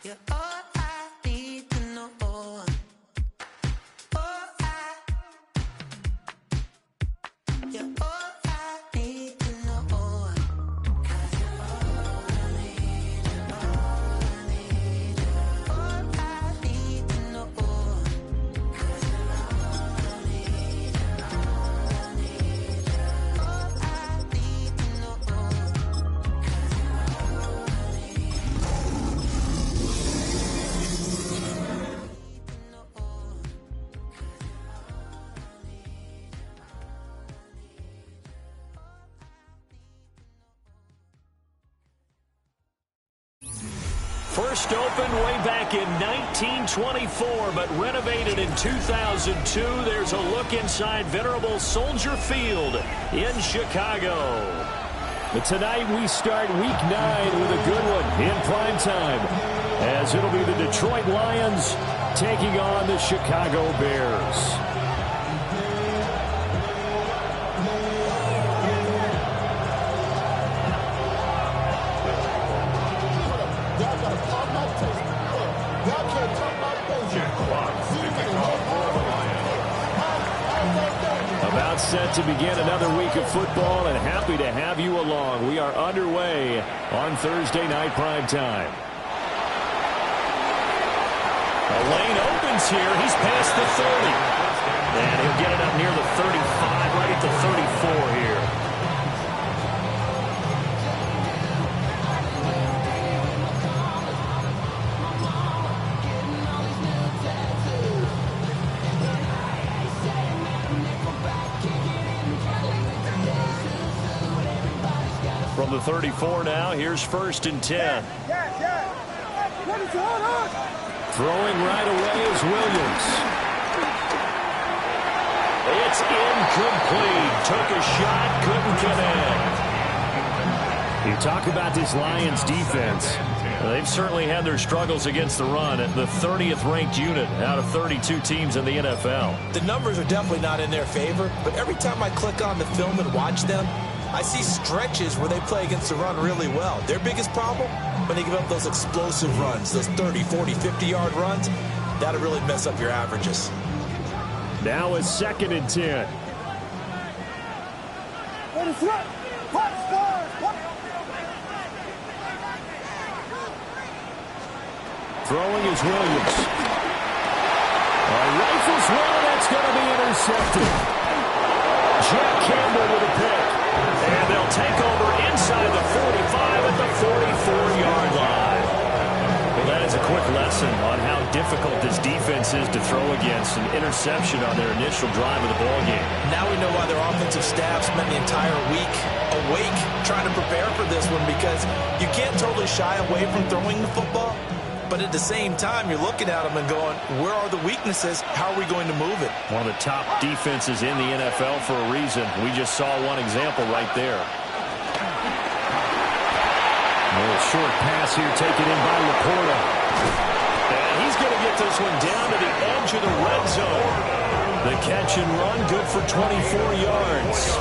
You're all I need to know. You're all I need to know. 'Cause you're all I need, you're all I need, you're all I need to know. 'Cause you're all I need, you're all I need, you're all I need to know. 'Cause you're all I need. First opened way back in 1924, but renovated in 2002. There's a look inside venerable Soldier Field in Chicago. But tonight we start Week 9 with a good one in prime time, as it'll be the Detroit Lions taking on the Chicago Bears. About set to begin another week of football, and happy to have you along. We are underway on Thursday night prime time. The lane opens here. He's past the 30. And he'll get it up near the 35, right at the 34 here. From the 34 now, here's 1st and 10. Throwing right away is Williams. It's incomplete. Took a shot, couldn't connect. You talk about this Lions defense. They've certainly had their struggles against the run at the 30th ranked unit out of 32 teams in the NFL. The numbers are definitely not in their favor, but every time I click on the film and watch them, I see stretches where they play against the run really well. Their biggest problem, when they give up those explosive runs, those 30, 40, 50-yard runs, that'll really mess up your averages. Now it's 2nd and 10. Throwing is Williams. Rifles well, that's going to be intercepted. Jack Campbell with a pick. And they'll take over inside the 45 at the 44-yard line. Well, that is a quick lesson on how difficult this defense is to throw against. An interception on their initial drive of the ballgame. Now we know why their offensive staff spent the entire week awake trying to prepare for this one, because you can't totally shy away from throwing the football. But at the same time, you're looking at them and going, where are the weaknesses? How are we going to move it? One of the top defenses in the NFL for a reason. We just saw one example right there. A little short pass here taken in by Laporta. And he's going to get this one down to the edge of the red zone. The catch and run, good for 24 yards.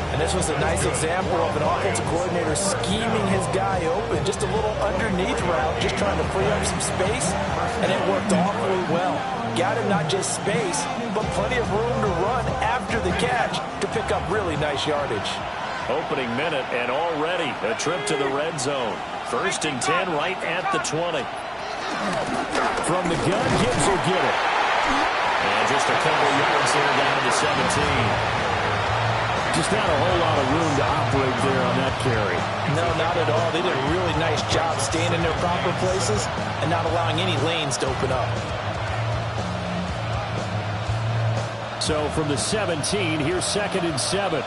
And this was a nice example of an offensive coordinator scheming his guy open. Just a little underneath route, just trying to free up some space, and it worked awfully well. Got him not just space, but plenty of room to run after the catch to pick up really nice yardage. Opening minute, and already a trip to the red zone. 1st and 10 right at the 20. From the gun, Gibbs will get it. And just a couple yards there down to 17. Just not a whole lot of room to operate there on that carry. No, not at all. They did a really nice job staying in their proper places and not allowing any lanes to open up. So from the 17, here's 2nd and 7.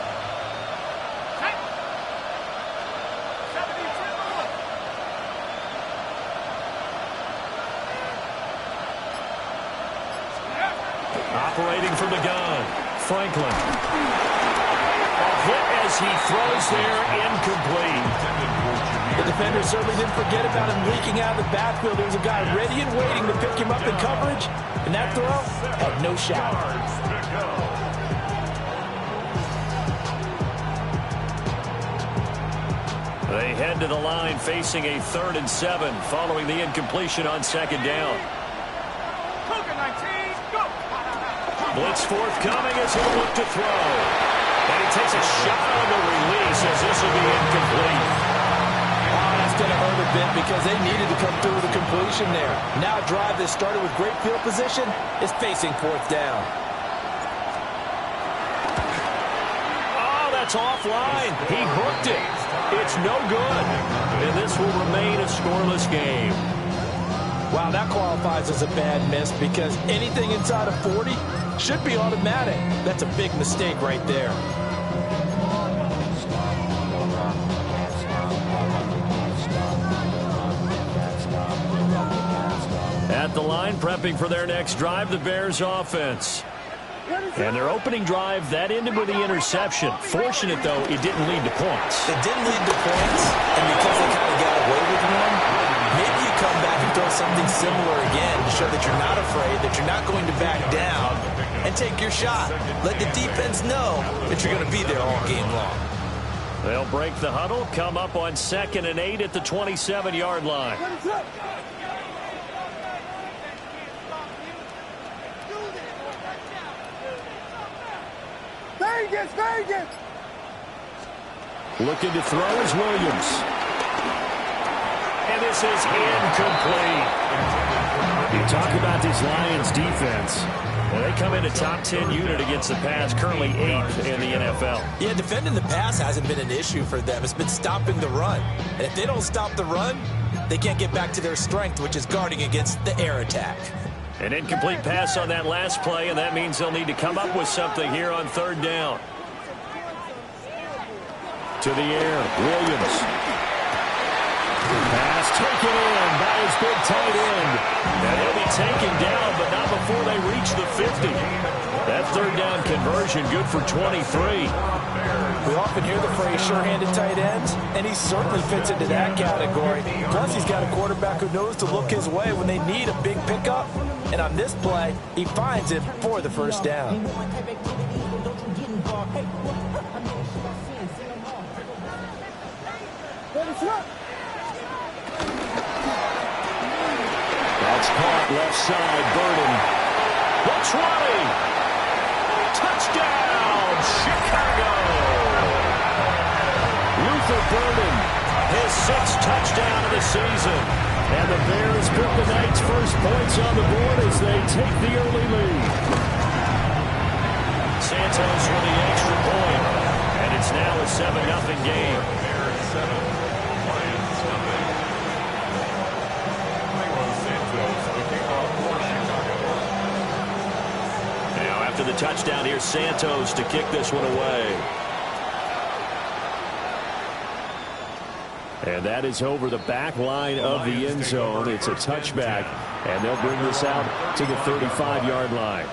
Operating from the gun, Franklin. Hit as he throws there, incomplete. The defender certainly didn't forget about him leaking out of the backfield. There was a guy ready and waiting to pick him up in coverage, and that throw had no shot. They head to the line facing a 3rd and 7 following the incompletion on 2nd down. Blitz forthcoming as he'll look to throw. And he takes a shot on the release as this will be incomplete. Oh, that's going to hurt a bit because they needed to come through with a completion there. Now a drive that started with great field position is facing 4th down. Oh, that's offline. He hooked it. It's no good. And this will remain a scoreless game. Wow, that qualifies as a bad miss because anything inside of 40 should be automatic. That's a big mistake right there. At the line, prepping for their next drive, the Bears offense. And their opening drive, that ended with the interception. Fortunate, though, it didn't lead to points. It didn't lead to points, and because they kind of got away with one, maybe you come back and throw something similar again to show that you're not afraid, that you're not going to back down, and take your shot. Let the defense know that you're going to be there all game long. They'll break the huddle, come up on 2nd and 8 at the 27-yard line. Vegas! Looking to throw is Williams. And this is incomplete. You talk about this Lions defense. Well, they come in a top 10 unit against the pass, currently 8th in the NFL. Yeah, defending the pass hasn't been an issue for them. It's been stopping the run. And if they don't stop the run, they can't get back to their strength, which is guarding against the air attack. An incomplete pass on that last play, and that means they'll need to come up with something here on 3rd down. To the air, Williams. Pass taken in by his big tight end. And he'll be taken down, but not before they reach the 50. That 3rd down conversion good for 23. We often hear the phrase sure-handed tight ends, and he certainly fits into that category. Plus, he's got a quarterback who knows to look his way when they need a big pickup. And on this play, he finds it for the 1st down. That's caught left side, Burden. The 20. Touchdown, Chicago. Luther Burden, his 6th touchdown of the season. And the Bears put the night's first points on the board as they take the early lead. Santos with the extra point. And it's now a 7-0 game. Now after the touchdown, here's Santos to kick this one away. And that is over the back line of the end zone. It's a touchback, and they'll bring this out to the 35-yard line.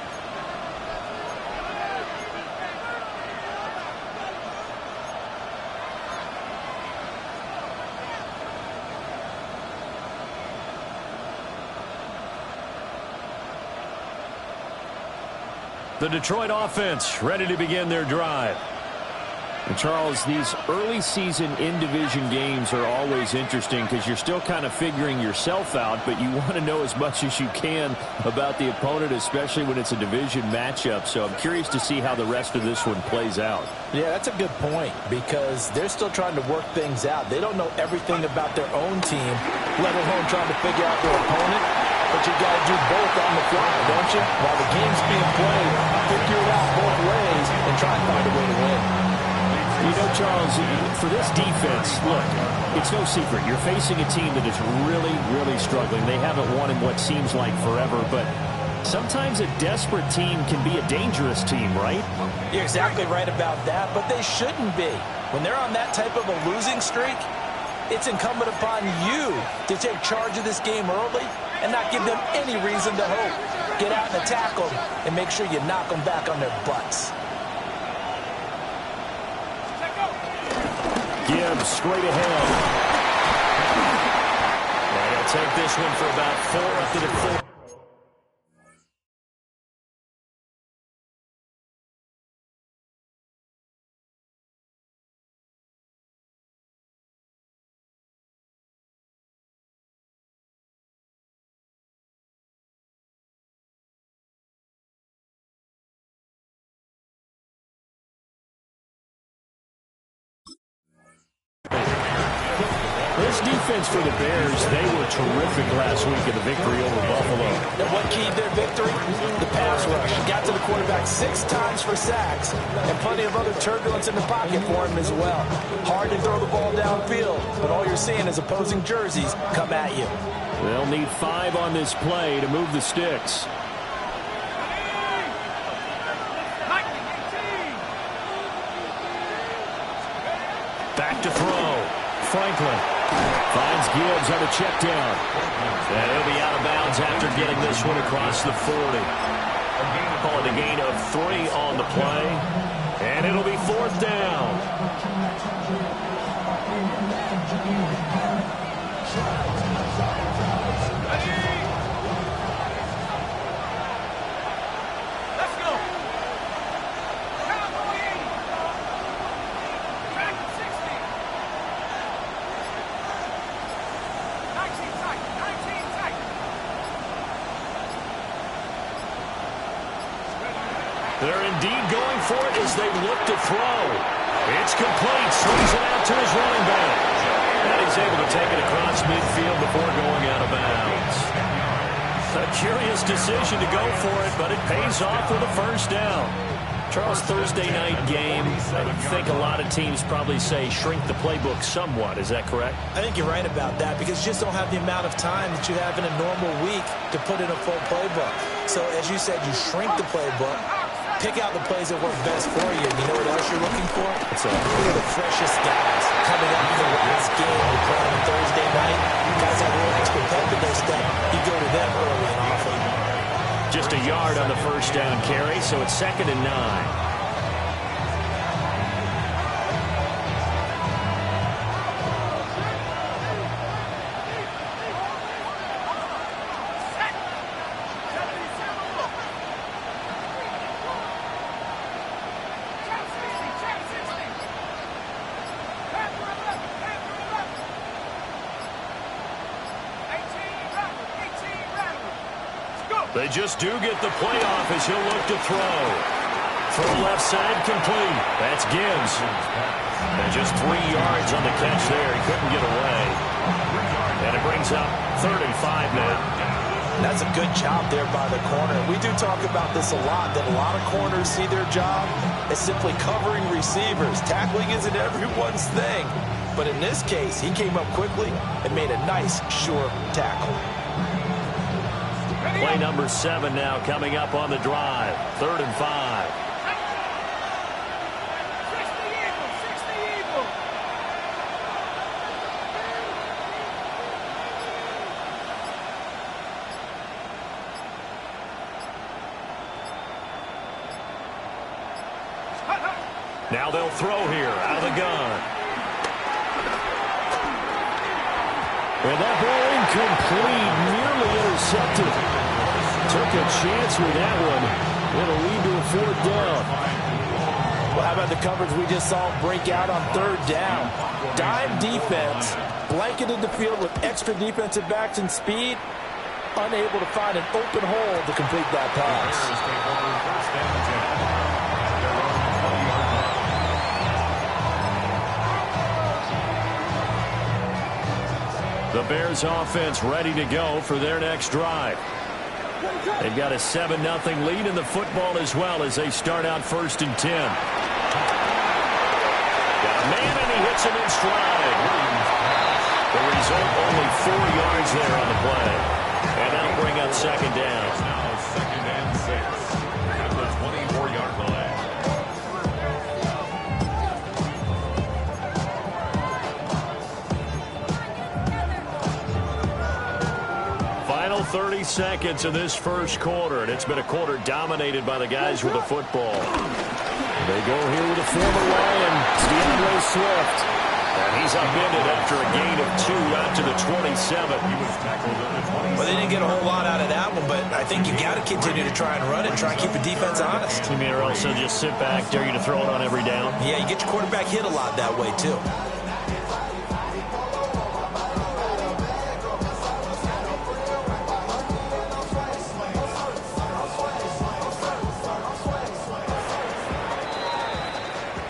The Detroit offense ready to begin their drive. And Charles, these early season in-division games are always interesting because you're still kind of figuring yourself out, but you want to know as much as you can about the opponent, especially when it's a division matchup. So I'm curious to see how the rest of this one plays out. Yeah, that's a good point because they're still trying to work things out. They don't know everything about their own team, let alone trying to figure out their opponent. But you got to do both on the fly, don't you? While the game's being played, figure it out both ways and try and find a way to win. You know, Charles, for this defense, look, it's no secret. You're facing a team that is really, really struggling. They haven't won in what seems like forever, but sometimes a desperate team can be a dangerous team, right? You're exactly right about that, but they shouldn't be. When they're on that type of a losing streak, it's incumbent upon you to take charge of this game early and not give them any reason to hope. Get out and attack them and make sure you knock them back on their butts. Gibbs straight ahead. And he'll take this one for about 4 up to the 4. This defense for the Bears, they were terrific last week in the victory over Buffalo. And what keyed their victory? The pass rush. Got to the quarterback 6 times for sacks, and plenty of other turbulence in the pocket for him as well. Hard to throw the ball downfield, but all you're seeing is opposing jerseys come at you. They'll need 5 on this play to move the sticks. Back to throw. Franklin finds Gibbs on a check down. And he'll be out of bounds after getting this one across the 40. Call it a gain of 3 on the play. And it'll be 4th down. They're indeed going for it as they look to throw. It's complete. Swings it out to his running back. And he's able to take it across midfield before going out of bounds. A curious decision to go for it, but it pays off with a first down. Charles, Thursday night game, I think a lot of teams probably say shrink the playbook somewhat. Is that correct? I think you're right about that because you just don't have the amount of time that you have in a normal week to put in a full playbook. So as you said, you shrink the playbook, pick out the plays that work best for you. And you know what else you're looking for? What's that? Who are the freshest guys coming up for the last game we're playing on Thursday night? Guys have a little extra pep in their step. You go to them early and often. Just a yard on the first down carry, so it's 2nd and 9. They just do get the playoff as he'll look to throw. Throw left side complete. That's Gibbs. And just 3 yards on the catch there. He couldn't get away. And it brings up 3rd and 5 now. That's a good job there by the corner. We do talk about this a lot, that a lot of corners see their job as simply covering receivers. Tackling isn't everyone's thing. But in this case, he came up quickly and made a nice, sure tackle. Play number 7 now coming up on the drive. 3rd and 5. Now they'll throw here out of the gun. And that ball incomplete, nearly intercepted. Took a chance with that one. It'll lead to a 4th down. Well, how about the coverage we just saw break out on 3rd down? Dime defense, blanketed the field with extra defensive backs and speed, unable to find an open hole to complete that pass. The Bears offense ready to go for their next drive. They've got a 7-0 lead in the football as well as they start out 1st and 10. Got a man and he hits him in stride. The result, only 4 yards there on the play. And that'll bring up 2nd down. Now 2nd and 6 at the 24-yard line. Final 30 seconds of this first quarter, and it's been a quarter dominated by the guys with the football. They go here with a former Lion, DeAndre Swift. And he's upended after a gain of 2 out to the 27. He was tackled at the 27. Well, they didn't get a whole lot out of that one, but I think you got to continue to try and run it, try and keep the defense honest. You mean or else they'll just sit back, dare you to throw it on every down? Yeah, you get your quarterback hit a lot that way, too.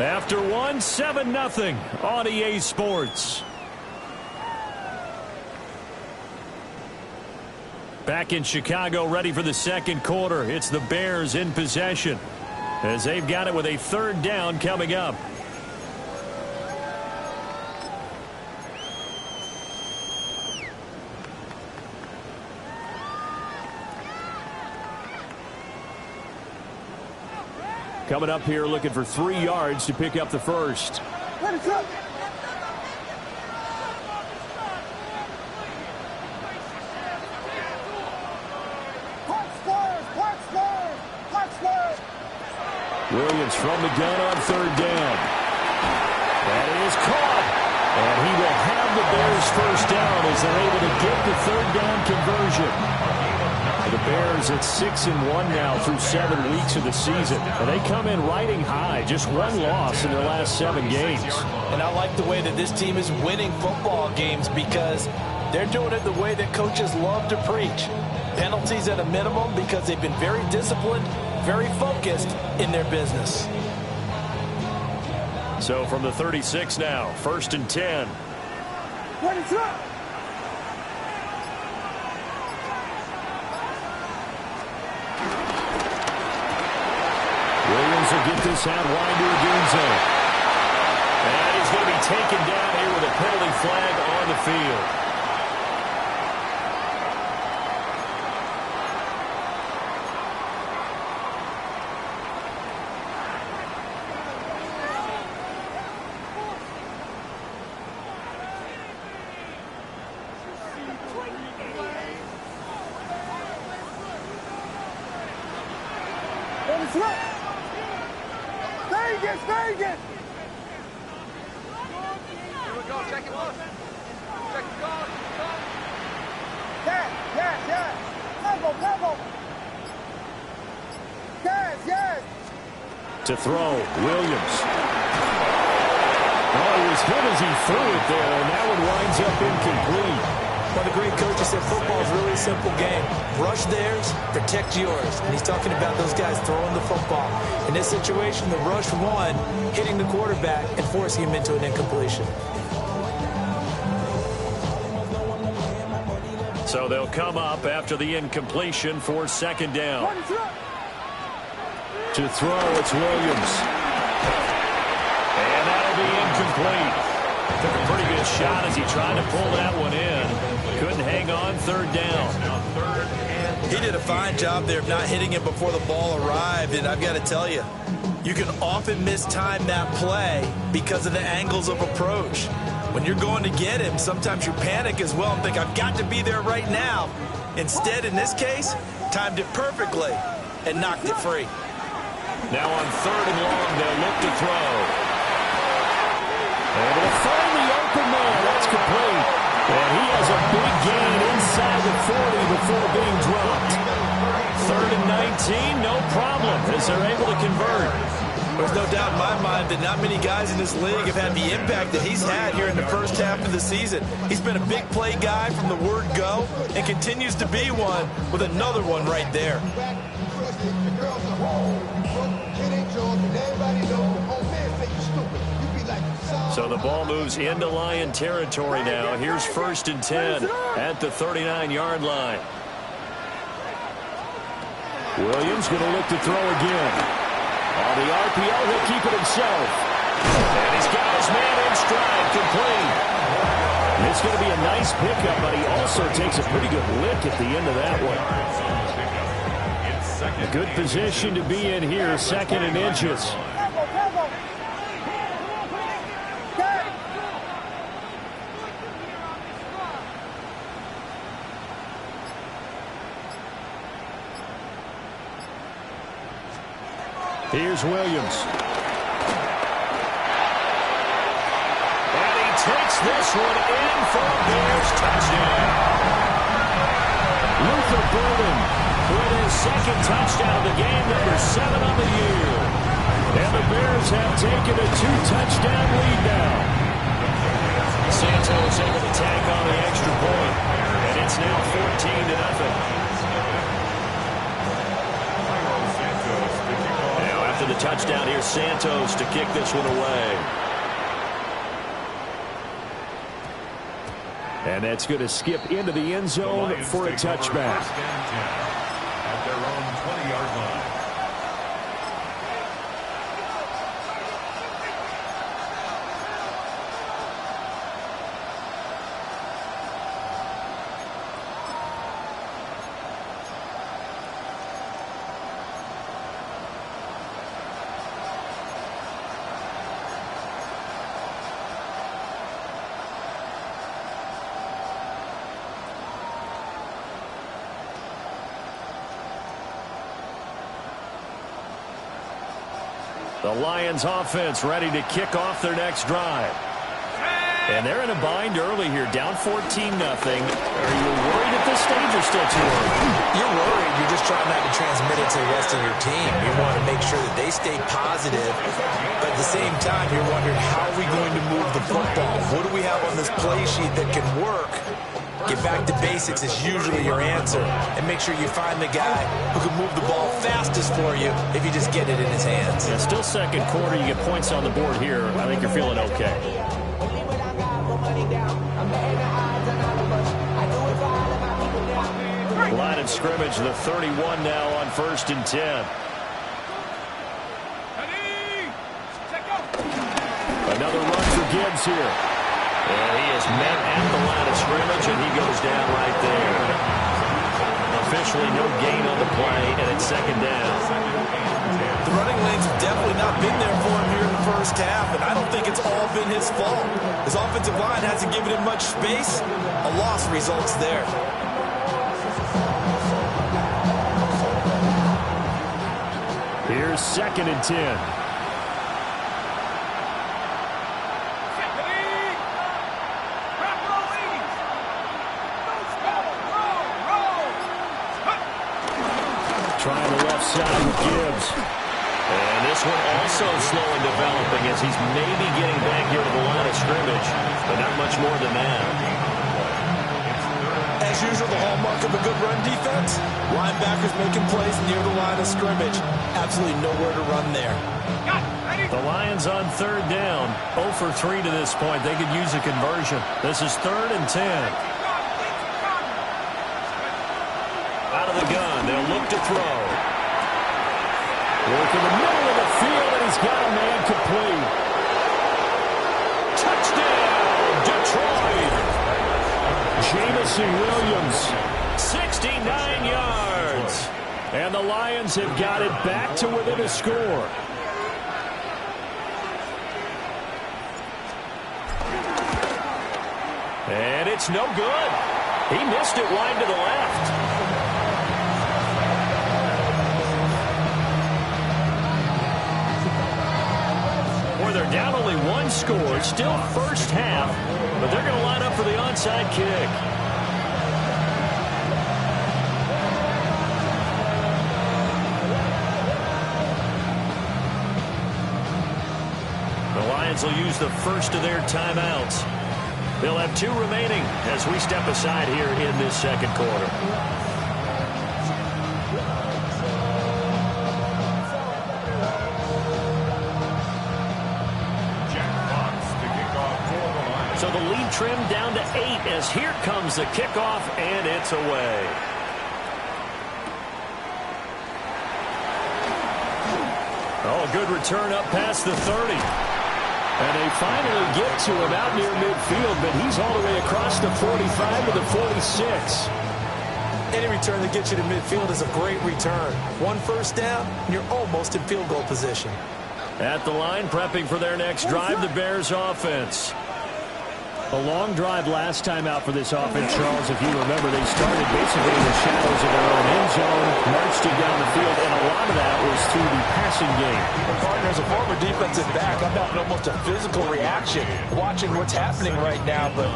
After one, 7-0 on EA Sports. Back in Chicago, ready for the second quarter. It's the Bears in possession as they've got it with a third down coming up. Coming up here looking for 3 yards to pick up the first. Williams from the gun on third down. That is caught. And he will have the Bears first down as they're able to get the third down conversion. The Bears at 6-1 now through 7 weeks of the season. And they come in riding high. Just 1 loss in their last 7 games. And I like the way that this team is winning football games because they're doing it the way that coaches love to preach. Penalties at a minimum because they've been very disciplined, very focused in their business. So from the 36 now, 1st and 10. Williams will get this out wide to Agunzo. And he's going to be taken down here with a penalty flag on the field. To throw, Williams. Oh, he was hit as he threw it there, and that one winds up incomplete. Well, the great coach said football is really a simple game. Rush theirs, protect yours. And he's talking about those guys throwing the football. In this situation, the rush won, hitting the quarterback and forcing him into an incompletion. So they'll come up after the incompletion for 2nd down. To throw, it's Williams. And that'll be incomplete. Took a pretty good shot as he tried to pull that one in. Couldn't hang on, 3rd down. He did a fine job there of not hitting it before the ball arrived. And I've got to tell you, you can often mistime that play because of the angles of approach. When you're going to get him, sometimes you panic as well and think, I've got to be there right now. Instead, in this case, timed it perfectly and knocked it free. Now on 3rd and long, they'll look to throw. Able to find the open man. That's complete. And he has a big gain inside the 40 before being dropped. 3rd and 19, no problem as they're able to convert. There's no doubt in my mind that not many guys in this league have had the impact that he's had here in the first half of the season. He's been a big play guy from the word go and continues to be one with another one right there. So the ball moves into Lion territory now. Here's 1st and 10 at the 39-yard line. Williams going to look to throw again. On the RPO, he'll keep it himself. And he's got his man in stride, complete. It's going to be a nice pickup, but he also takes a pretty good lick at the end of that one. A good position to be in here, 2nd and inches. Here's Williams. And he takes this one in for a Bears touchdown. Luther Burden with his 2nd touchdown of the game, number 7 on the year. And the Bears have taken a 2-touchdown lead now. Santos able to tack on the extra point. And it's now 14-0. The touchdown here, Santos to kick this one away. And that's going to skip into the end The zone Lions for a take over touchback. first and 10 at their own 20-yard line. The Lions offense ready to kick off their next drive. And they're in a bind early here, down 14-0. Are you worried at this stage or still too early? You're worried. You're just trying not to transmit it to the rest of your team. You want to make sure that they stay positive. But at the same time, you're wondering, how are we going to move the football? What do we have on this play sheet that can work? Get back to basics is usually your answer. And make sure you find the guy who can move the ball fastest for you if you just get it in his hands. Yeah, still second quarter. You get points on the board here. I think you're feeling okay. Line of scrimmage, the 31 now on 1st and 10. Another run for Gibbs here. And he is met at the line of scrimmage, and he goes down right there. Officially no gain on the play, and it's second down. The running lanes have definitely not been there for him here in the first half, and I don't think it's all been his fault. His offensive line hasn't given him much space. A loss results there. Here's 2nd and 10. Trying the left side with Gibbs. And this one also slow in developing as he's maybe getting back here to the line of scrimmage, but not much more than that. As usual, the hallmark of a good run defense, linebackers making plays near the line of scrimmage. Absolutely nowhere to run there. The Lions on 3rd down, 0 for 3 to this point. They could use a conversion. This is 3rd and 10. Out of the gun, they'll look to throw. Work in the middle of the field, and he's got a man complete. Touchdown, Detroit! Jamison Williams, 69 yards. And the Lions have got it back to within a score. And it's no good. He missed it wide to the left. They're down only 1 score, still first half, but they're going to line up for the onside kick. The Lions will use the first of their timeouts. They'll have 2 remaining as we step aside here in this second quarter. So the lead trimmed down to 8 as here comes the kickoff, and it's away. Oh, a good return up past the 30. And they finally get to him out near midfield, but he's all the way across the 45 to the 46. Any return that gets you to midfield is a great return. 1 first down, and you're almost in field goal position. At the line, prepping for their next drive, the Bears offense. A long drive last time out for this offense, Charles. If you remember, they started basically in the shadows of their own end zone, marched it down the field, and a lot of that was through the passing game. Partner, as a former defensive back, I'm having almost a physical reaction watching what's happening right now. But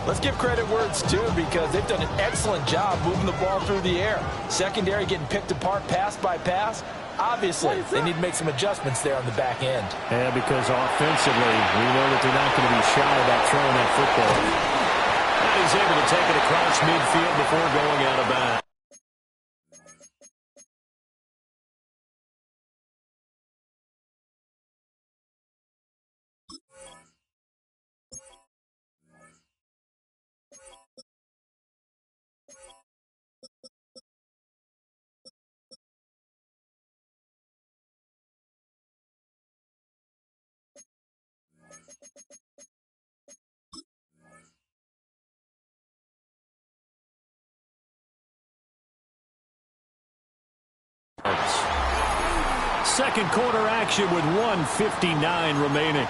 let's give credit where it's due, because they've done an excellent job moving the ball through the air. Secondary getting picked apart pass by pass. Obviously, they need to make some adjustments there on the back end. Yeah, because offensively, we know that they're not going to be shy about throwing that football. And he's able to take it across midfield before going out of bounds. second quarter action with 1:59 remaining.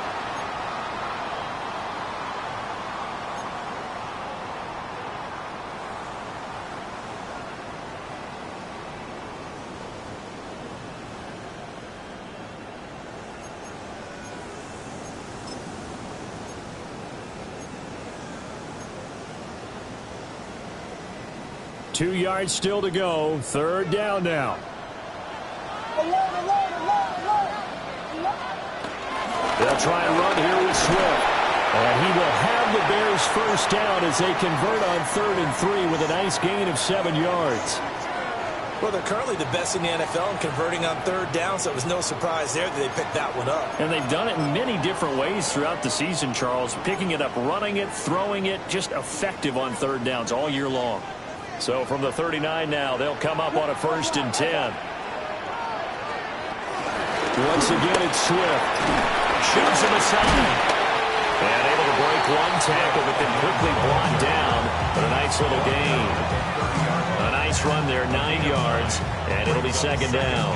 Two yards still to go. Third down now. They'll try and run here with Swift. And he will have the Bears first down as they convert on 3rd and 3 with a nice gain of 7 yards. Well, they're currently the best in the NFL in converting on 3rd down, so it was no surprise there that they picked that one up. And they've done it in many different ways throughout the season, Charles. Picking it up, running it, throwing it, just effective on 3rd downs all year long. So from the 39 now, they'll come up on a 1st and 10. Once again, it's Swift. Shoves him aside. And able to break one tackle, but then quickly brought down. But a nice little gain. A nice run there, 9 yards. And it'll be 2nd down.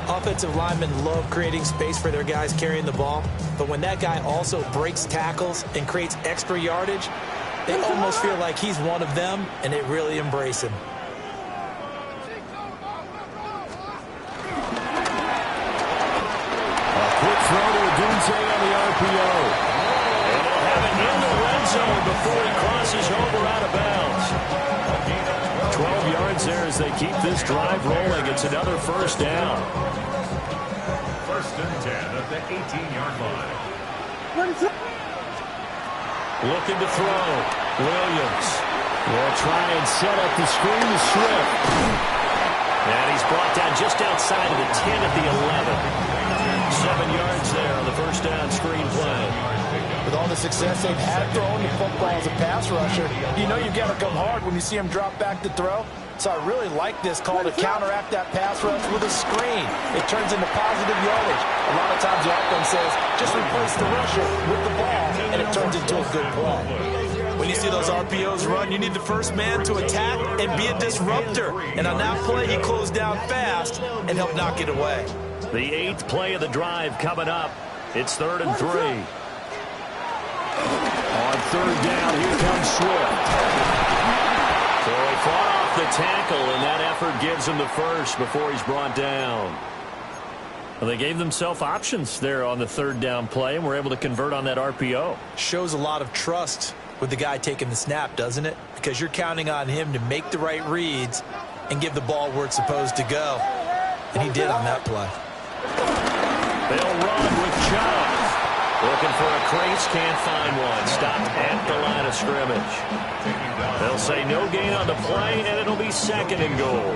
Offensive linemen love creating space for their guys carrying the ball. But when that guy also breaks tackles and creates extra yardage, they almost feel like he's one of them, and they really embrace him. A quick throw to Odunze on the RPO. And they'll have it in the red zone before he crosses over out of bounds. 12 yards there as they keep this drive rolling. It's another 1st down. 1st and 10 at the 18-yard line. Looking to throw. Williams will try and set up the screen to Swift. And he's brought down just outside of the 10 at the 11. 7 yards there on the 1st down screen play. With all the success they've had throwing the football as a pass rusher, you know you've got to come hard when you see him drop back to throw. So I really like this call to counteract that pass rush with a screen. It turns into positive yardage. A lot of times the offense says, just replace the rusher with the ball, and it turns into a good play. When you see those RPOs run, you need the first man to attack and be a disruptor. And on that play, he closed down fast and helped knock it away. The 8th play of the drive coming up. It's 3rd and 3. On 3rd down, here comes Swift. So he fought off the tackle, and that effort gives him the first before he's brought down. Well, they gave themselves options there on the 3rd down play, and were able to convert on that RPO. Shows a lot of trust with the guy taking the snap, doesn't it? Because you're counting on him to make the right reads and give the ball where it's supposed to go. And he did on that play. They'll run with Chubb. Looking for a crease, can't find one. Stopped at the line of scrimmage. They'll say no gain on the play, and it'll be 2nd and goal.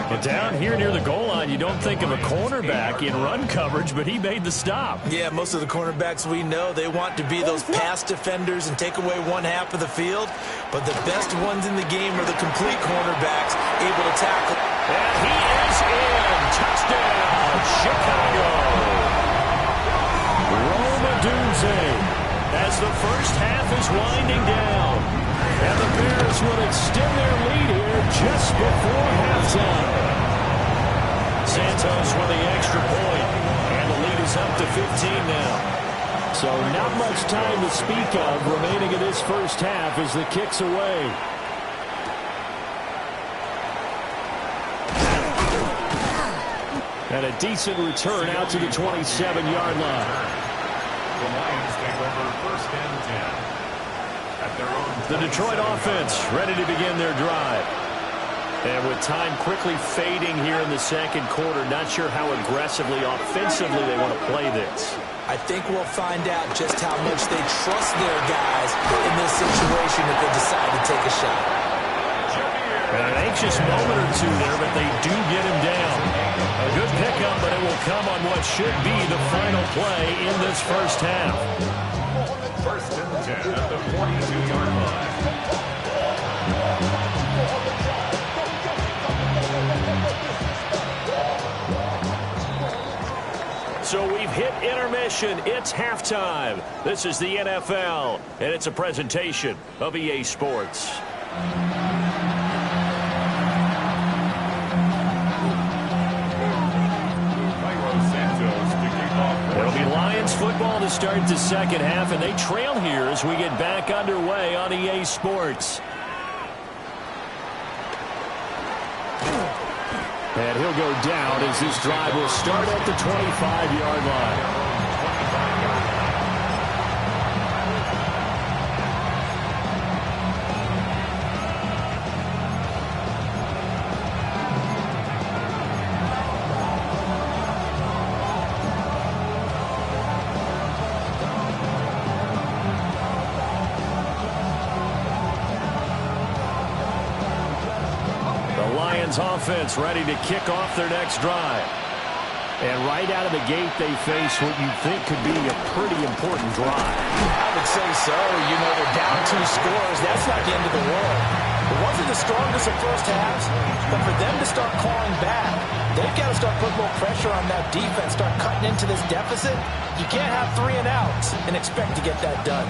But down here near the goal line, you don't think of a cornerback in run coverage, but he made the stop. Yeah, most of the cornerbacks we know, they want to be those pass defenders and take away one half of the field. But the best ones in the game are the complete cornerbacks, able to tackle. And he is in. Touchdown, Chicago. Rome Odunze as the first half is winding down. And the Bears will extend their lead here just before halftime. Santos with the extra point, and the lead is up to 15 now. So not much time to speak of remaining in this first half as the kick's away. And a decent return out to the 27-yard line. The Lions take over 1st and 10. At their own The Detroit offense ready to begin their drive. And with time quickly fading here in the second quarter, not sure how aggressively, offensively they want to play this. I think we'll find out just how much they trust their guys in this situation if they decide to take a shot. And an anxious moment or two there, but they do get him down. A good pickup, but it will come on what should be the final play in this first half. 1st and 10 at the 42-yard line. So we've hit intermission. It's halftime. This is the NFL, and it's a presentation of EA Sports. start the second half, and they trail here as we get back underway on EA Sports. And he'll go down as this drive will start at the 25-yard line. Offense ready to kick off their next drive. And right out of the gate, they face what you think could be a pretty important drive. I would say so. You know, they're down 2 scores. That's not the end of the world. It wasn't the strongest of first halves, but for them to start clawing back, they've got to start putting a little pressure on that defense, start cutting into this deficit. You can't have 3 and outs and expect to get that done.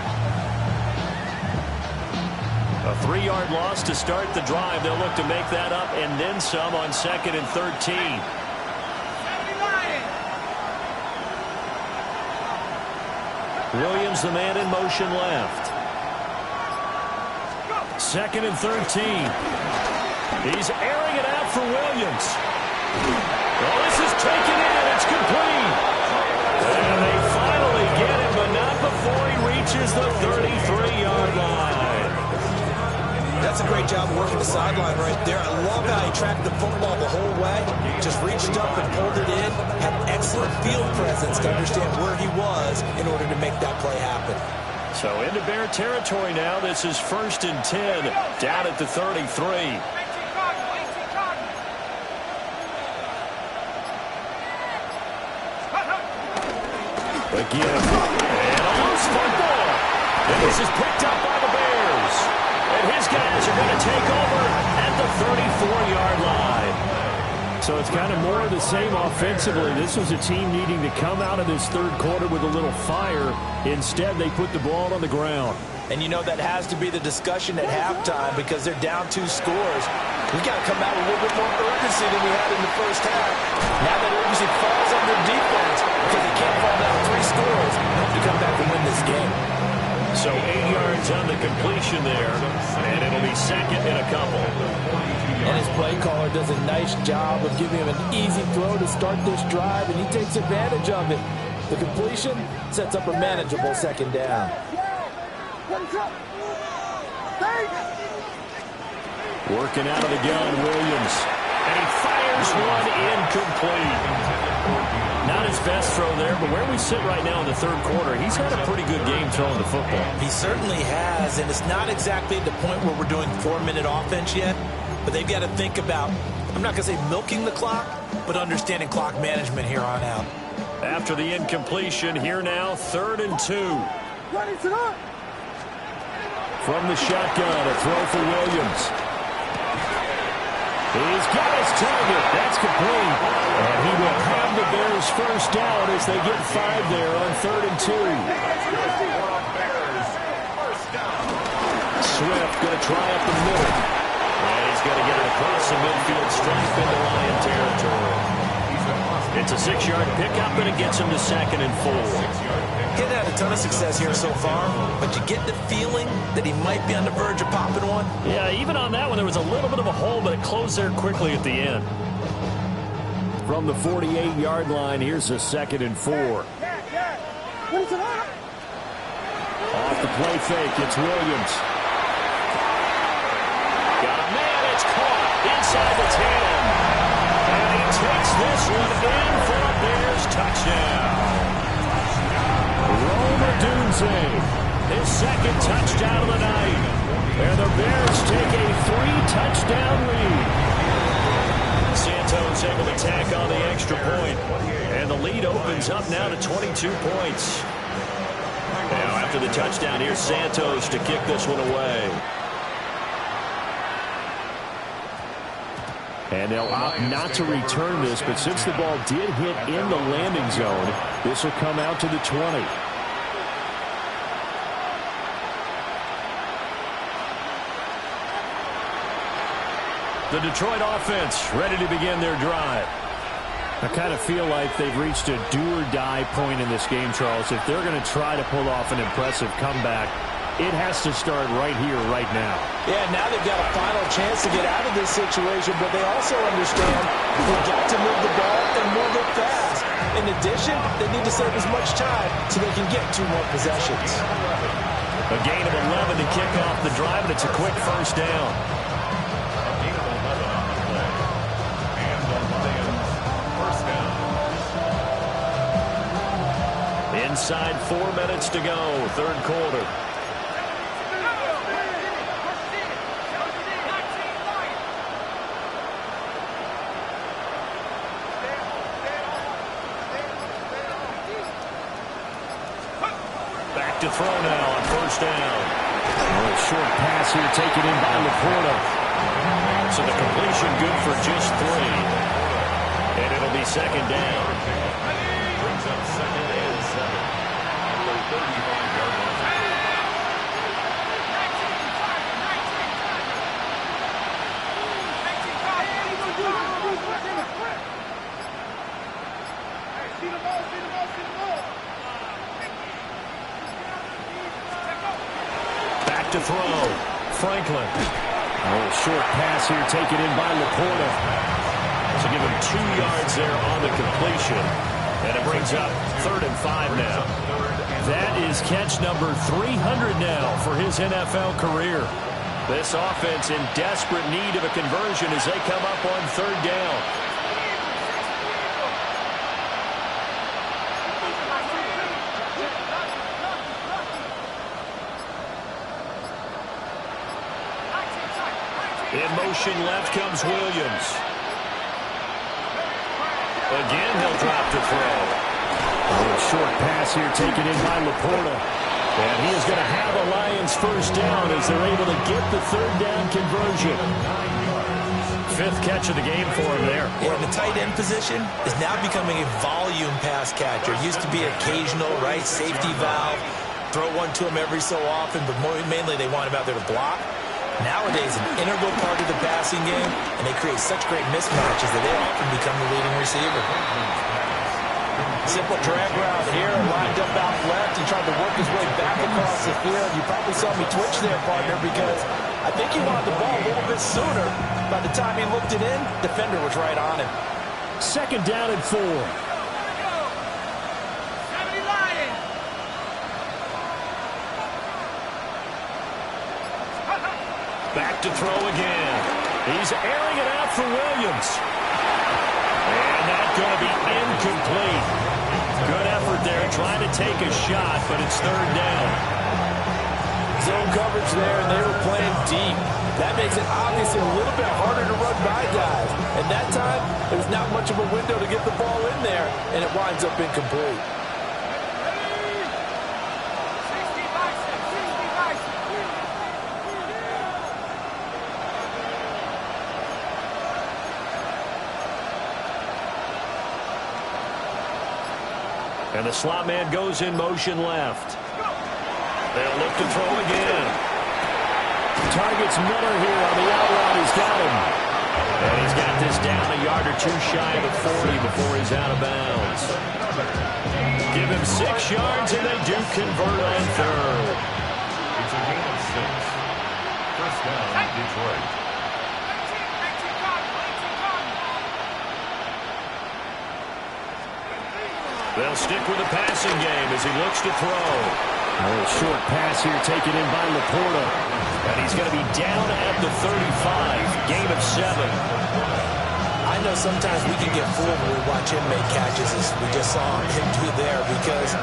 A 3-yard loss to start the drive. They'll look to make that up and then some on 2nd and 13. Williams, the man in motion left. 2nd and 13. He's airing it out for Williams. Oh, this is taken in. It's complete. And they finally get him, but not before he reaches the 33-yard line. That's a great job of working the sideline right there. I love how he tracked the football the whole way. Just reached up and pulled it in. Had excellent field presence to understand where he was in order to make that play happen. So into Bear territory now. This is 1st and 10 down at the 33. Again. And a loose football. And this is picked up by the Bears. And his guys are going to take over at the 34-yard line. So it's kind of more of the same offensively. This was a team needing to come out of this third quarter with a little fire. Instead, they put the ball on the ground. And you know that has to be the discussion at halftime because they're down 2 scores. We got to come out with a little bit more urgency than we had in the first half. Now that urgency falls on their defense because they can't fall down 3 scores to come back and win this game. So 8 yards on the completion there, and it'll be 2nd and a couple. And his play caller does a nice job of giving him an easy throw to start this drive, and he takes advantage of it. The completion sets up a manageable 2nd down. Working out of the gun, Williams. And he fires one incomplete. Not his best throw there, but where we sit right now in the third quarter, he's had a pretty good game throwing the football. He certainly has, and it's not exactly at the point where we're doing 4-minute offense yet, but they've got to think about, I'm not going to say milking the clock, but understanding clock management here on out. After the incompletion, here now, 3rd and 2. From the shotgun, a throw for Williams. He's got his target. That's complete. And he will have the Bears first down as they get 5 there on 3rd and 2. Swift going to try up the middle. And he's going to get it across the midfield stripe into Lion territory. It's a 6-yard pickup, and it gets him to 2nd and 4. He's had a ton of success here so far, but you get the feeling that he might be on the verge of popping one. Yeah, even on that one, there was a little bit of a hole, but it closed there quickly at the end. From the 48-yard line, here's a 2nd and 4. Off the play fake, it's Williams. Got a man, it's caught inside the 10. And he takes this one in for a Bears touchdown. Rome Odunze, his 2nd touchdown of the night. And the Bears take a 3-touchdown lead. Santos able to tack on the extra point. And the lead opens up now to 22 points. Now after the touchdown, here's Santos to kick this one away. And they'll opt not to return this, but since the ball did hit in the landing zone, this will come out to the 20. The Detroit offense ready to begin their drive. I kind of feel like they've reached a do-or-die point in this game, Charles. If they're going to try to pull off an impressive comeback, it has to start right here, right now. Yeah, now they've got a final chance to get out of this situation, but they also understand they've got to move the ball and move it fast. In addition, they need to save as much time so they can get 2 more possessions. A gain of 11 to kick off the drive, and it's a quick first down. A gain of 11 on the play. And on Lions, first down. Inside 4 minutes to go, third quarter. Back to throw now on first down. Oh, short pass here taken in by Laporta. So the completion good for just 3. And it'll be second down. Brings up second and 7. At the 35-yard line. Back to throw. Franklin. Oh, short pass here taken in by Laporta. So give him 2 yards there on the completion. And it brings up 3rd and 5 now. That is catch number 300 now for his NFL career. This offense in desperate need of a conversion as they come up on 3rd down. In motion left comes Williams. Again, he'll drop to throw. A short pass here taken in by Laporta. And he is going to have a Lions first down as they're able to get the 3rd down conversion. 5th catch of the game for him there. Yeah, the tight end position is now becoming a volume pass catcher. Used to be occasional, right, safety valve. Throw one to him every so often, but mainly they want him out there to block. Nowadays, an integral part of the passing game, and they create such great mismatches that they often become the leading receiver. Simple drag route here, lined up out left. He tried to work his way back across the field. You probably saw me twitch there, partner, because I think he wanted the ball a little bit sooner. By the time he looked it in, defender was right on him. 2nd down and 4. Back to throw again. He's airing it out for Williams. And that's going to be incomplete. Good effort there trying to take a shot, but it's 3rd down. Zone coverage there, and they were playing deep. That makes it obviously a little bit harder to run by guys. And that time, there's not much of a window to get the ball in there, and it winds up incomplete. And the slot man goes in motion left. They'll look to throw again. Targets Miller here on the out route. He's got him. And he's got this down a yard or 2 shy of the 40 before he's out of bounds. Give him 6 yards, and they do convert on 3rd. It's a gain of 6. First down, Detroit. They'll stick with the passing game as he looks to throw. A short pass here taken in by Laporta. And he's going to be down at the 35. Gain of 7. I know sometimes we can get fooled when we watch him make catches, as we just saw him do there, because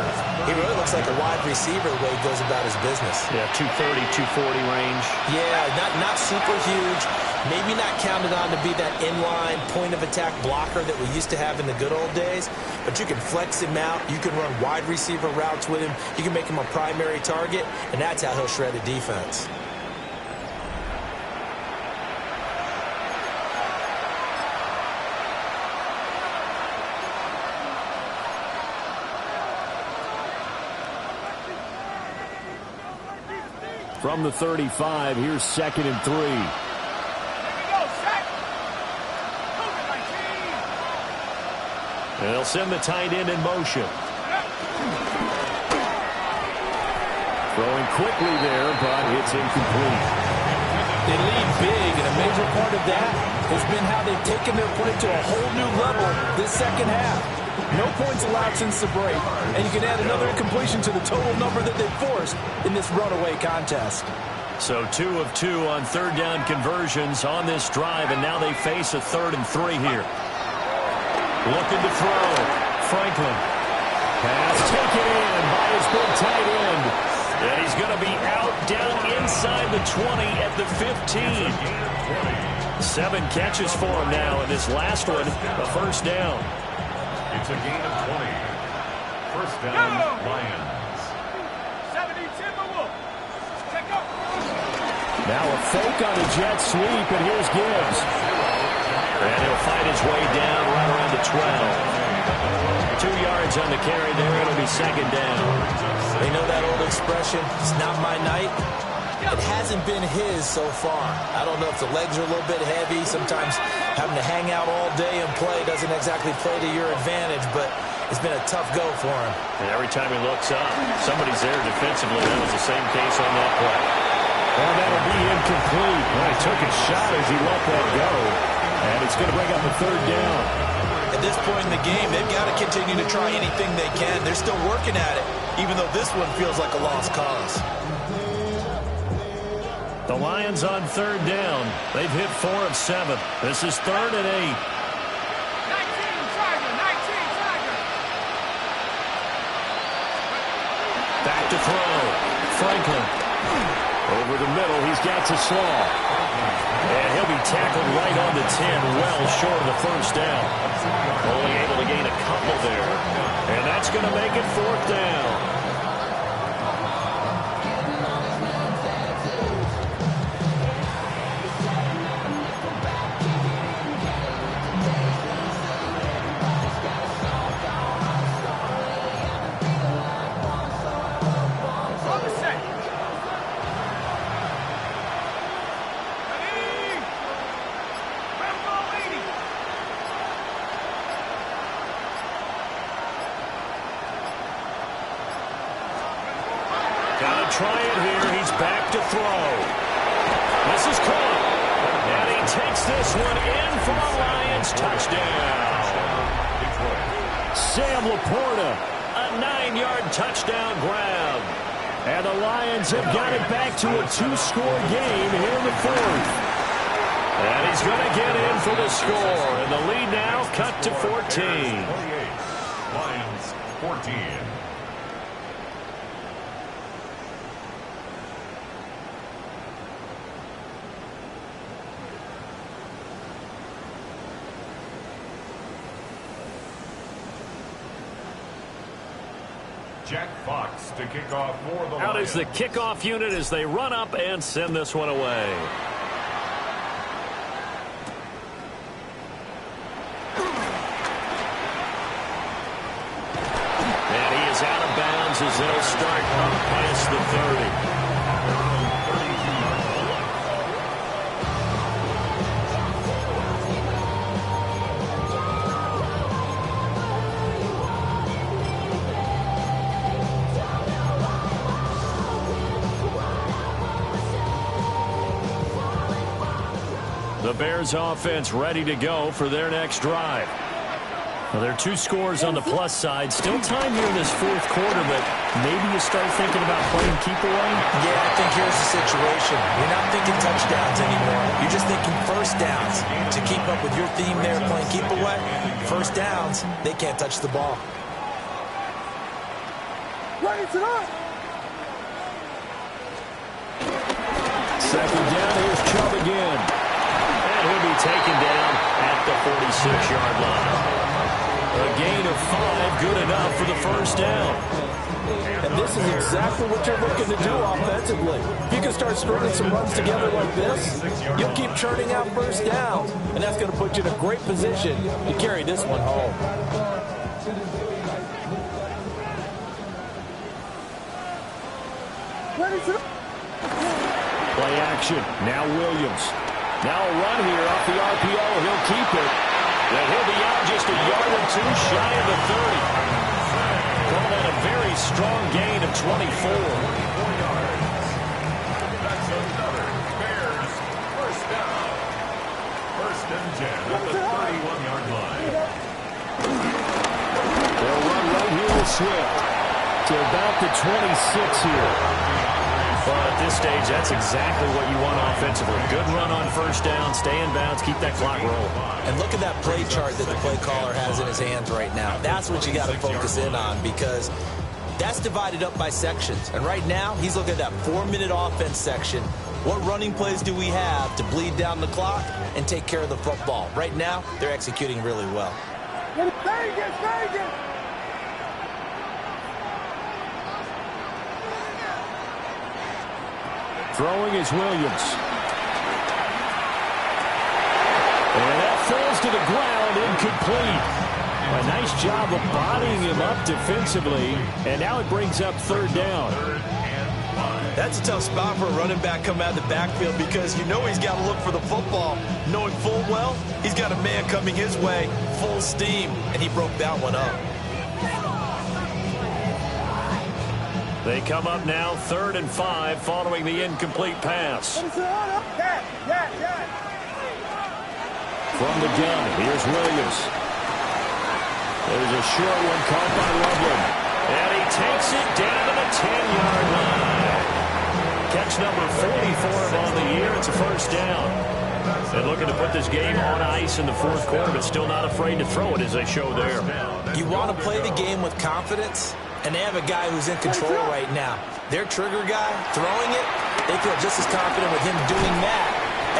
he really looks like a wide receiver the way he goes about his business. Yeah, 230, 240 range. Yeah, not super huge. Maybe not counted on to be that inline point-of-attack blocker that we used to have in the good old days, but you can flex him out. You can run wide receiver routes with him. You can make him a primary target, and that's how he'll shred a defense. From the 35, here's 2nd and 3. And they'll send the tight end in motion. Throwing quickly there, but it's incomplete. They lead big, and a major part of that has been how they've taken their play to a whole new level this second half. No points allowed since the break, and you can add another incompletion to the total number that they've forced in this runaway contest. So 2 of 2 on third down conversions on this drive, and now they face a 3rd and 3 here. Looking to throw. Franklin. Pass taken in by his big tight end. And he's going to be out down inside the 20 at the 15. 7 catches for him now, and this last one, a first down. It's a gain of 20. First down, Lions. Now a fake on a jet sweep, and here's Gibbs. And he'll fight his way down right around the 12. 2 yards on the carry there. It'll be second down. They know that old expression, it's not my night. It hasn't been his so far. I don't know if the legs are a little bit heavy. Sometimes having to hang out all day and play doesn't exactly play to your advantage, but it's been a tough go for him. And every time he looks up, somebody's there defensively. That was the same case on that play. Well, that'll be incomplete. Well, he took a shot as he let that go. And it's going to bring up a third down. At this point in the game, they've got to continue to try anything they can. They're still working at it, even though this one feels like a lost cause. The Lions on third down. They've hit 4 of 7. This is 3rd and 8. Back to throw. Franklin. Over the middle, he's got to Slaw. And he'll be tackled right on the 10, well short of the first down. Only able to gain a couple there. And that's going to make it 4th down. Try it here. He's back to throw. This is caught. And he takes this one in for a Lions touchdown. Sam Laporta, a 9-yard touchdown grab. And the Lions have got it back to a 2-score game here in the 4th. And he's going to get in for the score. And the lead now cut to 14. Lions 14. Jack Fox to kick off for the Out Lions. is the kickoff unit as they run up and send this one away. And he is out of bounds as they'll start up past the 30. The Bears offense ready to go for their next drive. Well, there are 2 scores on the plus side. Still time here in this 4th quarter, but maybe you start thinking about playing keep away? Yeah, I think here's the situation. You're not thinking touchdowns anymore. You're just thinking first downs. To keep up with your theme there, playing keep away, first downs, they can't touch the ball. Second down, here's Chubb again. And he'll be taken down at the 46-yard line. A gain of 5, good enough for the first down. And this is exactly what you're looking to do offensively. If you can start stringing some runs together like this, you'll keep churning out first downs, and that's going to put you in a great position to carry this one home. Play action. Now Williams. Now a run here off the RPO. He'll keep it. That he'll be out just a yard or two shy of the 30. Calling that a very strong gain of 24. That's another Bears first down. First and 10 at the 31-yard line. They'll run right here with Swift to about the 26 here. Well, at this stage, that's exactly what you want offensively. Good run on first down, stay in bounds, keep that clock rolling. And look at that play chart that the play caller has in his hands right now. That's what you got to focus in on, because that's divided up by sections. And right now, he's looking at that 4-minute offense section. What running plays do we have to bleed down the clock and take care of the football? Right now, they're executing really well. Throwing is Williams. And that falls to the ground, incomplete. A nice job of bodying him up defensively, and now it brings up third down. That's a tough spot for a running back coming out of the backfield, because you know he's got to look for the football, knowing full well he's got a man coming his way, full steam, and he broke that one up. They come up now 3rd and 5 following the incomplete pass. From the gun, here's Williams. There's a short one caught by Loveland. And he takes it down to the 10-yard line. Catch number 44 on the year. It's a first down. And looking to put this game on ice in the fourth quarter, but still not afraid to throw it as they show there. You want to play the game with confidence, and they have a guy who's in control right now. Their trigger guy, throwing it, they feel just as confident with him doing that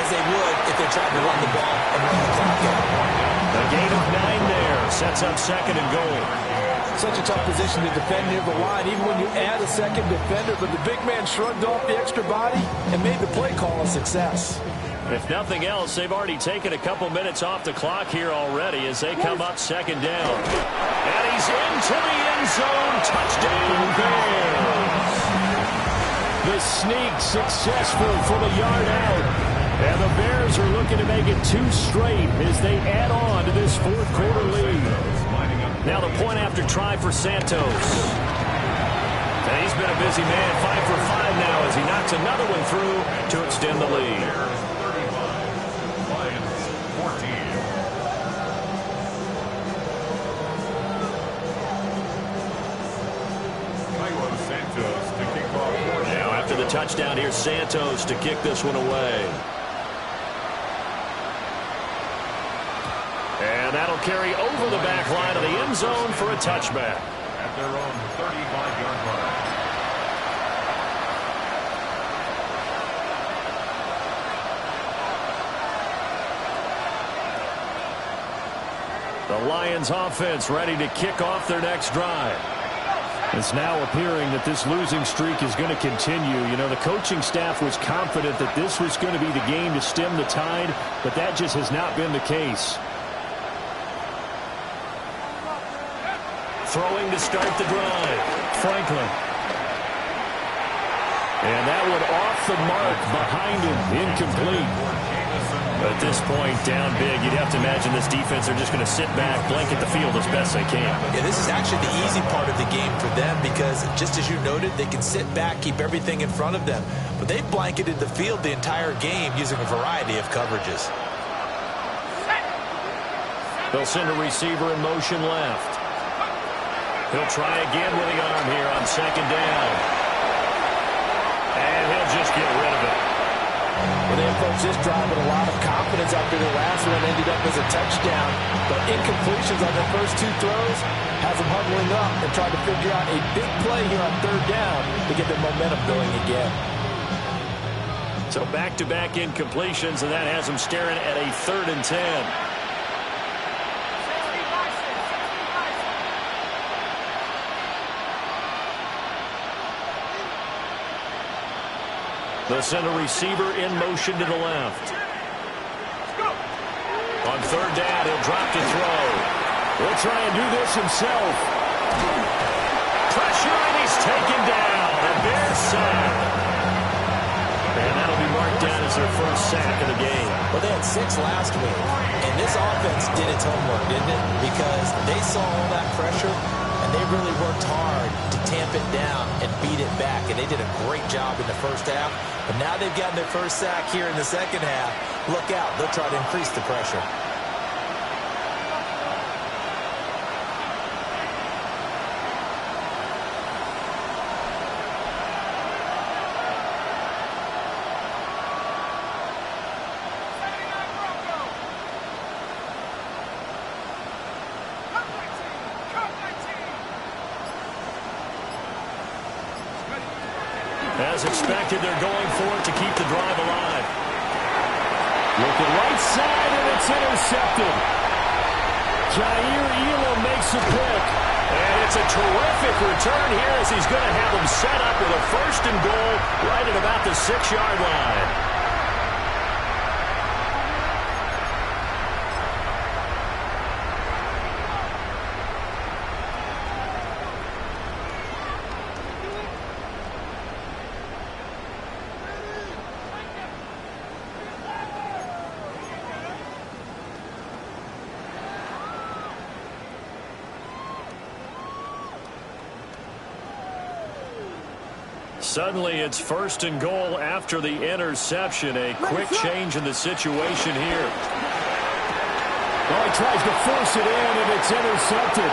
as they would if they tried to run the ball and run the clock out. A gain of 9 there. Sets up 2nd and goal. Such a tough position to defend near the line, even when you add a second defender, but the big man shrugged off the extra body and made the play call a success. If nothing else, they've already taken a couple minutes off the clock here already as they come up 2nd down. And he's into the end zone. Touchdown, Bears. The sneak successful from a yard out. And the Bears are looking to make it 2 straight as they add on to this fourth quarter lead. Now the point after try for Santos. And he's been a busy man, 5 for 5 now as he knocks another one through to extend the lead. Now after the touchdown, here's Santos to kick this one away. And that'll carry over the back line of the end zone for a touchback. At their own 35-yard line. The Lions offense ready to kick off their next drive. It's now appearing that this losing streak is going to continue. You know, the coaching staff was confident that this was going to be the game to stem the tide, but that just has not been the case. Throwing to start the drive. Franklin. And that one off the mark behind him. Incomplete. At this point, down big, you'd have to imagine this defense are just going to sit back, blanket the field as best they can. Yeah, this is actually the easy part of the game for them, because just as you noted, they can sit back, keep everything in front of them. But they've blanketed the field the entire game using a variety of coverages. They'll send a receiver in motion left. He'll try again with the arm here on 2nd down. And he'll just get rid of it. Well, they approached this drive with a lot of confidence after their last one ended up as a touchdown. But incompletions on their first 2 throws has them huddling up and trying to figure out a big play here on 3rd down to get their momentum going again. So back-to-back incompletions, and that has them staring at a 3rd and 10. They'll send a receiver in motion to the left. On 3rd down, he'll drop to throw. He'll try and do this himself. Pressure, and he's taken down. A Bears sack. And that'll be marked down as their first sack of the game. Well, they had 6 last week, and this offense did its homework, didn't it? Because they saw all that pressure, and they really worked hard to tamp it down and beat it back, and they did a great job in the first half. But now they've gotten their first sack here in the second half. Look out. They'll try to increase the pressure. As expected, they're going for it to keep the drive alive. Looking right side, and it's intercepted. Jair Elam makes a pick. And it's a terrific return here as he's going to have them set up with a 1st and goal right at about the 6-yard line. Suddenly, it's 1st and goal after the interception. A quick change in the situation here. Well, he tries to force it in, and it's intercepted.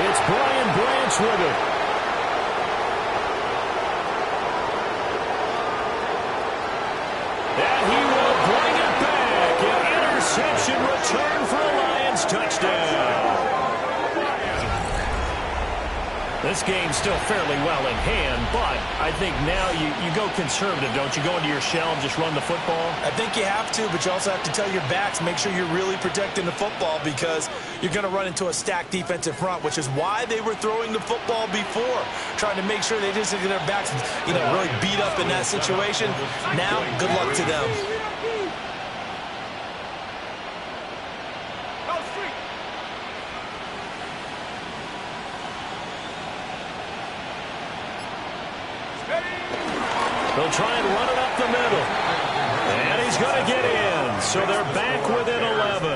It's Brian Branch with it. And he will bring it back. An interception return for a Lions touchdown. This game's still fairly well in hand, but I think now you go conservative, don't you? Go into your shell and just run the football? I think you have to, but you also have to tell your backs, make sure you're really protecting the football because you're going to run into a stacked defensive front, which is why they were throwing the football before, trying to make sure they didn't get their backs, really beat up in that situation. Now, good luck to them. They'll try and run it up the middle. And he's going to get in. So they're back within 11.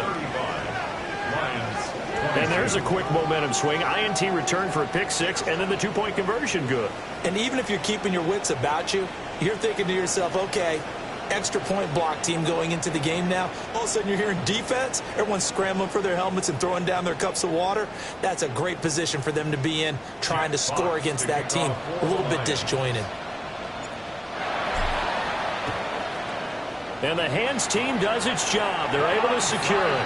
And there's a quick momentum swing. INT return for a pick 6, and then the 2-point conversion good. And even if you're keeping your wits about you, you're thinking to yourself, okay, extra point block team going into the game now. All of a sudden you're hearing defense. Everyone's scrambling for their helmets and throwing down their cups of water. That's a great position for them to be in, trying to score against that team. A little bit disjointed. And the hands team does its job. They're able to secure it.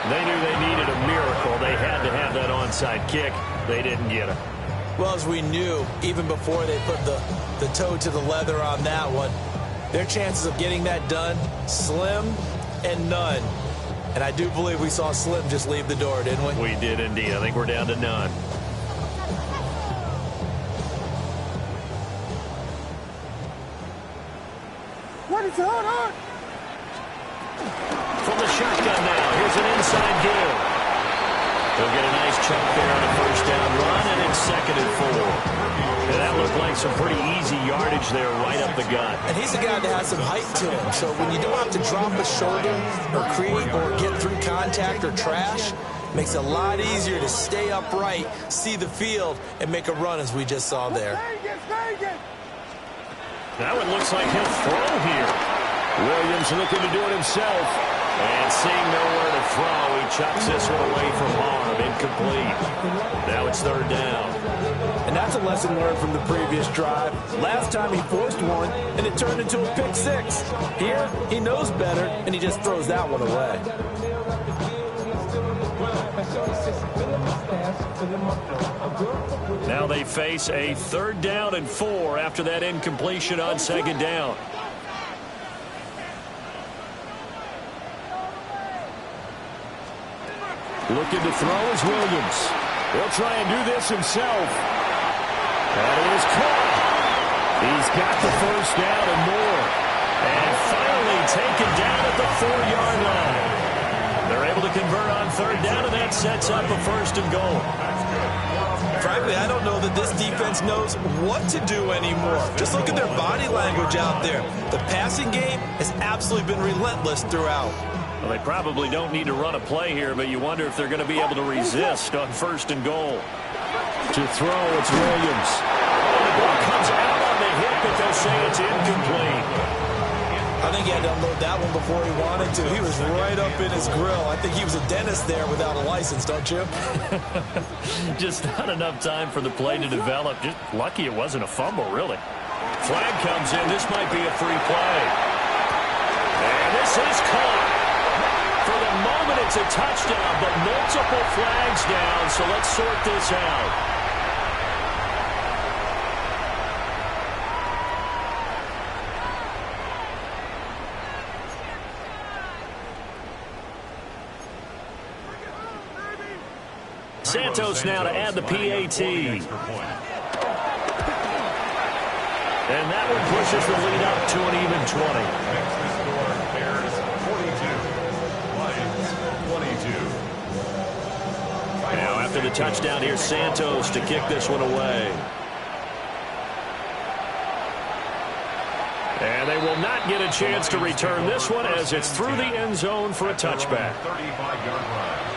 They knew they needed a miracle. They had to have that onside kick. They didn't get it. Well, as we knew, even before they put the toe to the leather on that one, their chances of getting that done, slim and none. And I do believe we saw Slim just leave the door, didn't we? We did indeed. I think we're down to none. What is going on? From the shotgun now, here's an inside give. They'll get a nice chunk there on a 1st down run, and it's 2nd and 4. And that looked like some pretty easy yardage there right up the gut. And he's a guy that has some height to him. So when you don't have to drop a shoulder or create or get through contact or trash, makes it a lot easier to stay upright, see the field, and make a run as we just saw there. Now it looks like he'll throw here. Williams looking to do it himself. And seeing nowhere to throw, he chucks this one away from harm. Incomplete. Now it's 3rd down. And that's a lesson learned from the previous drive. Last time he forced one, and it turned into a pick 6. Here, he knows better, and he just throws that one away. Now they face a 3rd down and 4 after that incompletion on 2nd down. Looking to throw is Williams. He'll try and do this himself. That is caught. He's got the 1st down and more. And finally taken down at the 4-yard line. They're able to convert on 3rd down, and that sets up a 1st and goal. frankly, I don't know that this defense knows what to do anymore. Just look at their body language out there. The passing game has absolutely been relentless throughout. Well, they probably don't need to run a play here, but you wonder if they're going to be able to resist on 1st and goal. To throw, it's Williams. The ball comes out on the hit, but they'll say it's incomplete. I think he had to unload that one before he wanted to. He was right up in his grill. I think he was a dentist there without a license, don't you? Just not enough time for the play to develop. Just lucky it wasn't a fumble, really. Flag comes in. This might be a free play. And this is caught. For the moment, it's a touchdown, but multiple flags down, so let's sort this out. Santos now to add the PAT. And that one pushes the lead up to an even 20. Next to score, Bears 42, Lions 22. Now after the touchdown, here's Santos to kick this one away. And they will not get a chance to return this one as it's through the end zone for a touchback. 35-yard line.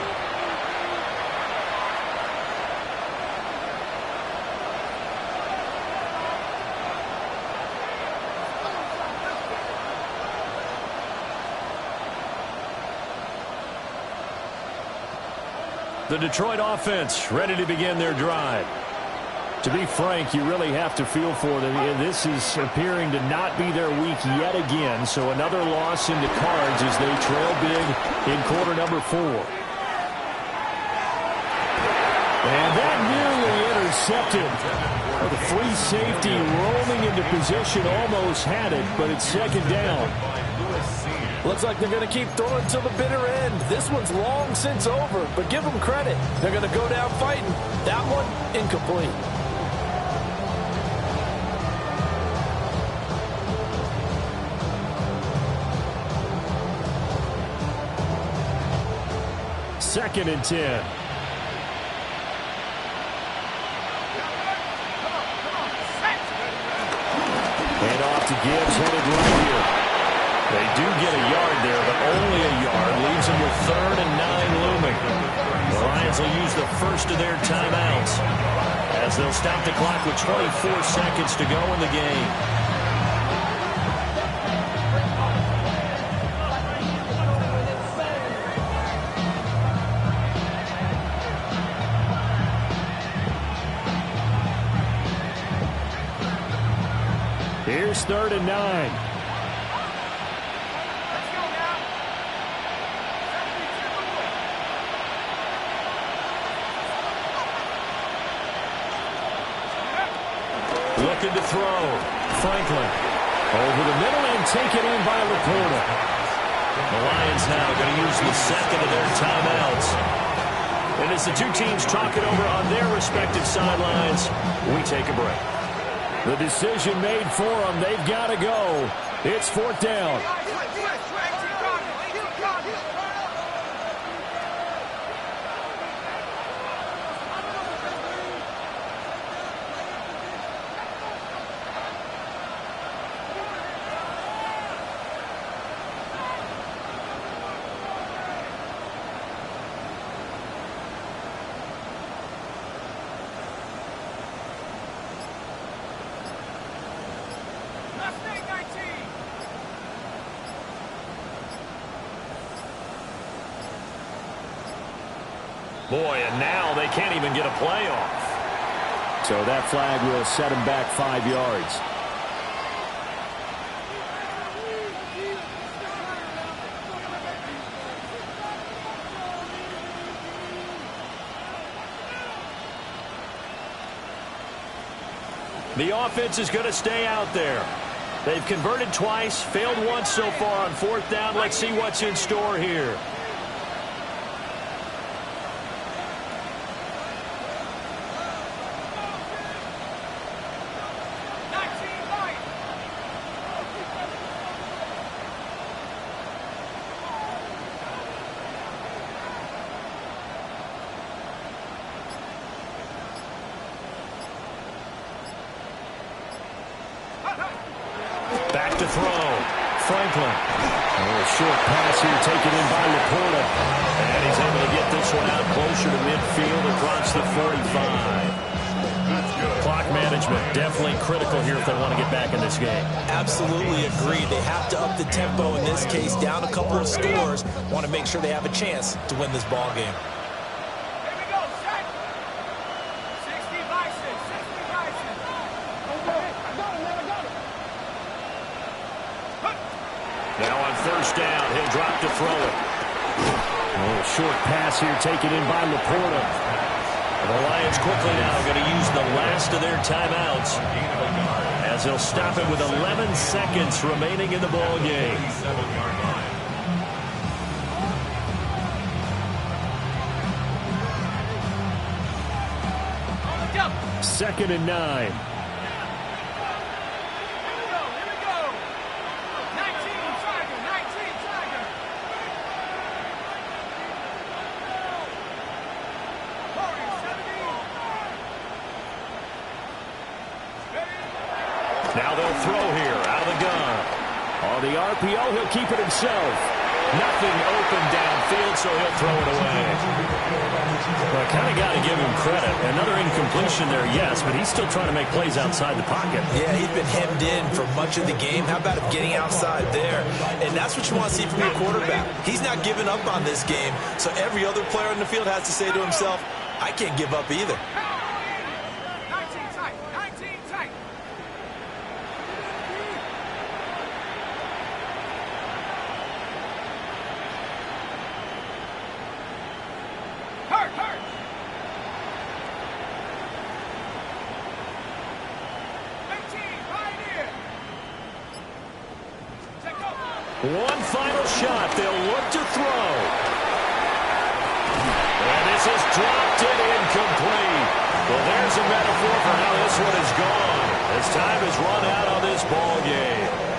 The Detroit offense ready to begin their drive. To be frank, you really have to feel for them. This is appearing to not be their week yet again, so another loss in the cards as they trail big in quarter number 4. And that nearly intercepted. The free safety roaming into position almost had it, but it's 2nd down. Looks like they're going to keep throwing till the bitter end. This one's long since over, but give them credit. They're going to go down fighting. That one, incomplete. Second and 10. And off to Gibbs, headed right here. They do get a yard there, but only a yard. Leaves them with 3rd and 9 looming. The Lions will use the first of their timeouts as they'll stop the clock with 24 seconds to go in the game. Here's 3rd and 9. Looking to throw. Franklin over the middle and taken in by Laporta. The Lions now going to use the second of their timeouts. And as the two teams talk it over on their respective sidelines, we take a break. The decision made for them. They've got to go. It's 4th down. Boy, and now they can't even get a play off. So that flag will set him back 5 yards. The offense is going to stay out there. They've converted twice, failed once so far on 4th down. Let's see what's in store here. to throw. Franklin. A short pass here taken in by Laporta. And he's able to get this one out closer to midfield across the 45. Clock management, definitely critical here if they want to get back in this game. Absolutely agreed. They have to up the tempo in this case, down a couple of scores. Want to make sure they have a chance to win this ball game. Here we go, set. 60 Bison, 60 Bison. I got it. Now on first down, he'll drop to throw it. Short pass here taken in by Laporta. The Lions quickly now going to use the last of their timeouts as they'll stop it with 11 seconds remaining in the ball game. Second and 9. Now they'll throw here out of the gun. On the RPO, he'll keep it himself. Nothing open downfield, so he'll throw it away. Well, I kind of got to give him credit. Another incompletion there, yes, but he's still trying to make plays outside the pocket. Yeah, he's been hemmed in for much of the game. How about him getting outside there? And that's what you want to see from your quarterback. He's not giving up on this game, so every other player on the field has to say to himself, I can't give up either. 19 tight, 19 tight. Hurt. 18, right here. Check over. One final shot. They'll look to throw. And this is dropped and incomplete. Well, there's a metaphor for how this one is gone as time has run out on this ball game.